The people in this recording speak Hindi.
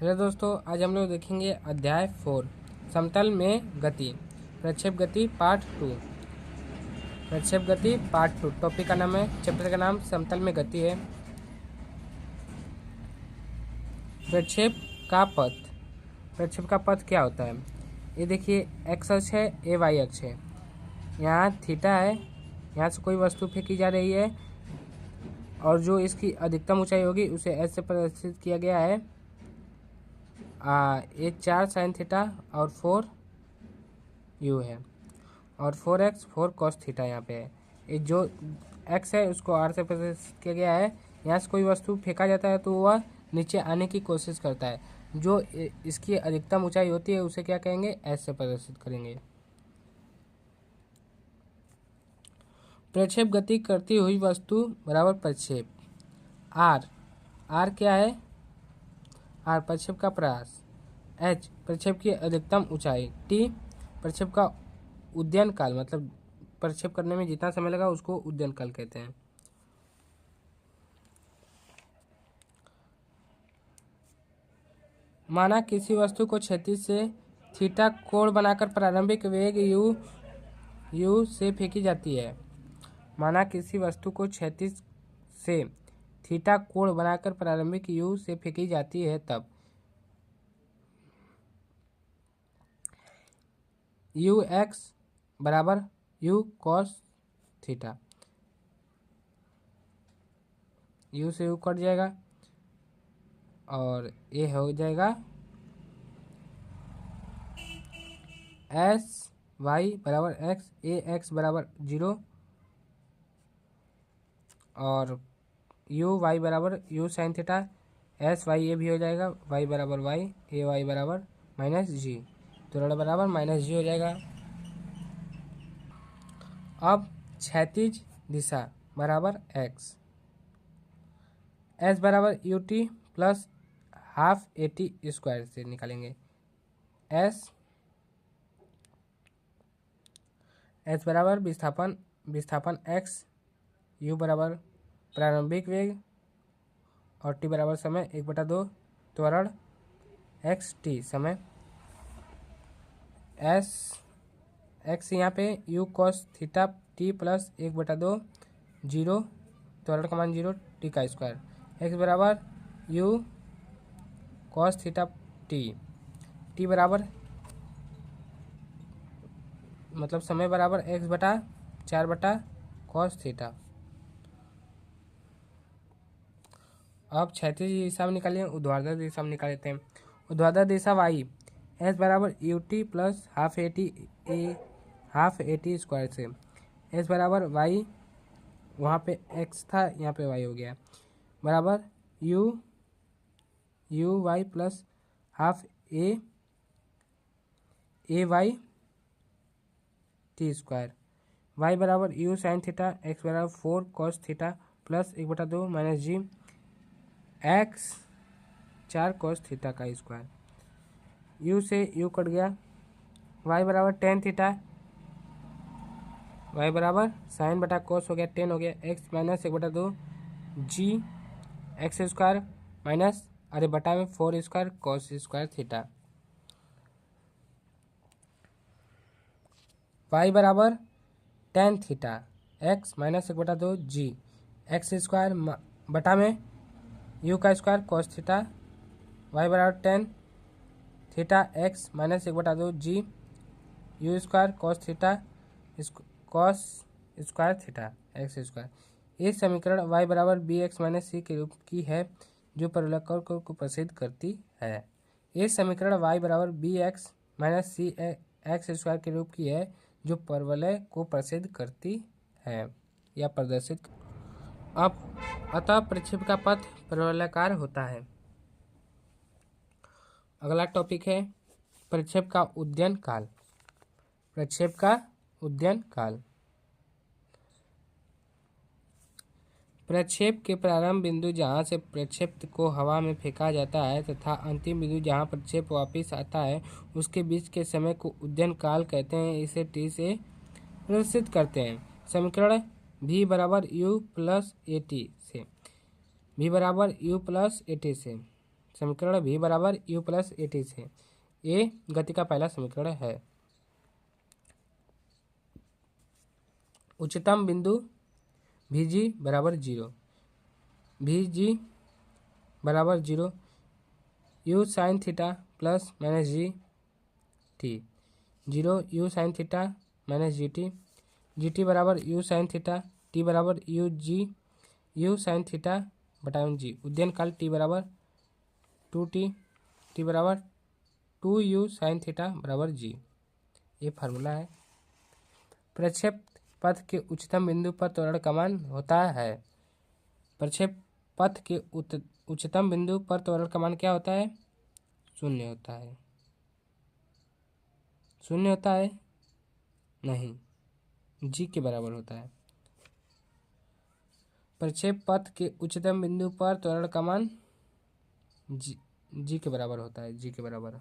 हेलो दोस्तों, आज हम लोग देखेंगे अध्याय 4 समतल में गति, प्रक्षेप गति पार्ट 2। प्रक्षेप गति पार्ट 2 टॉपिक का नाम है, चैप्टर का नाम समतल में गति है। प्रक्षेप का पथ, प्रक्षेप का पथ क्या होता है? ये देखिए, एक्स अक्ष है, ए वाई अक्ष है, यहाँ थीटा है, यहाँ से कोई वस्तु फेंकी जा रही है और जो इसकी अधिकतम ऊंचाई होगी उसे एस से प्रदर्शित किया गया है। ये 4 साइन थीटा और 4 यू है और 4x 4 कॉस थीटा यहाँ पे है। ये जो x है उसको r से प्रदर्शित किया गया है। यहाँ से कोई वस्तु फेंका जाता है तो वह नीचे आने की कोशिश करता है। जो इसकी अधिकतम ऊंचाई होती है उसे क्या कहेंगे? s से प्रदर्शित करेंगे। प्रक्षेप गति करती हुई वस्तु बराबर प्रक्षेप। r क्या है? r प्रक्षेप का प्रयास, h प्रक्षेप की अधिकतम ऊंचाई, t प्रक्षेप का उद्यन काल, मतलब प्रक्षेप करने में जितना समय लगा उसको उद्यन काल कहते हैं। माना किसी वस्तु को क्षैतिज से थीटा कोण बनाकर प्रारंभिक वेग u से फेंकी जाती है। माना किसी वस्तु को क्षैतिज से थीटा कोण बनाकर प्रारंभिक u से फेंकी जाती है, तब ux बराबर u cos थीटा, u से u कट जाएगा और ये हो जाएगा एस वाई बराबर एक्स, ए एक्स बराबर 0 और यू वाई बराबर u sine theta, s y ये भी हो जाएगा, वाई बराबर वाई, ए वाई बराबर माइनस जी, त्वरण बराबर माइनस जी हो जाएगा। अब क्षैतिज दिशा बराबर एक्स, एस बराबर U T plus half A T square से निकालेंगे। एस बराबर विस्थापन एक्स, यू बराबर प्रारंभिक वेग और टी बराबर समय 1/2 त्वरण एक्स टी समय। एस एक्स यहाँ पे you cos theta T plus 1/2 0, त्वरण का मान 0, टी का स्क्वायर। एक्स बराबर यू कॉस थीटा टी बराबर मतलब समय बराबर एक्स बटा 4 बटा कॉस थीटा। अब क्षैतिज दिशा में निकालिए, ऊर्ध्वाधर दिशा में निकाल लेते हैं। ऊर्ध्वाधर दिशा वाई, एस बराबर U T plus half A T square से। एस बराबर वाई, वहाँ पे एक्स था, यहाँ पे वाई हो गया, बराबर u y plus half a y t square. Y बराबर यू साइन थीटा, एक्स बराबर 4 cos theta plus 1/2 minus g, x 4 cos theta का स्क्वायर। यू से यू कट गया, वाई बराबर टेन थीटा, वाई बराबर साइन बटा कॉस हो गया, 10 हो गया, x minus 1/2 g x square minus अरे बटा में 4 square cos square theta. Y बराबर tan theta, x minus 1/2 g x square बटा में यू का स्क्वायर कॉस थीटा, वाई बराबर tan theta x minus 1/2 g u square cos theta cos square theta x square. ये समीकरण वाई बराबर बी एक्स माइनस सी के रूप की है जो परवलयकर को प्रसिद्ध करती है। ये समीकरण वाई बराबर बी एक्स माइनस सी एक्स स्क्वायर के रूप की है जो परवलय को प्रसिद्ध करती है या प्रदर्शित। अब अतः प्रक्षेप का पथ परवलयाकार होता है। अगला टॉपिक है प्रक्षेप का उद्यन काल। प्रक्षेप का उद्यन काल, प्रक्षेप के प्रारंभ बिंदु जहाँ से प्रक्षेप को हवा में फेंका जाता है तथा अंतिम बिंदु जहाँ प्रक्षेप वापस आता है उसके बीच के समय को उद्यन काल कहते हैं। इसे टी से प्रदर्शित करते हैं। समीकरण v बराबर यू प्लस ए टी से, v बराबर यू प्लस ए टी से समीकरण v बराबर u प्लस ए टी से। ए गति का पहला समीकरण है। उच्चतम बिंदु vg बराबर 0, vg बराबर 0 u sine theta plus minus g t, 0 u sine theta minus g t, g t बराबर u साइन थीटा, टी बराबर u g u sine theta बटा जी। उद्यन काल टी बराबर 2t, टी बराबर 2u साइन थीटा बराबर जी। ये फार्मूला है। प्रक्षेप पथ के उच्चतम बिंदु पर त्वरण का मान होता है। प्रक्षेप पथ के उच्चतम बिंदु पर त्वरण का मान क्या होता है? 0 होता है। 0 होता है? नहीं, जी के बराबर होता है। प्रक्षेप पथ के उच्चतम बिंदु पर त्वरण का मान जी के बराबर होता है। जी के बराबर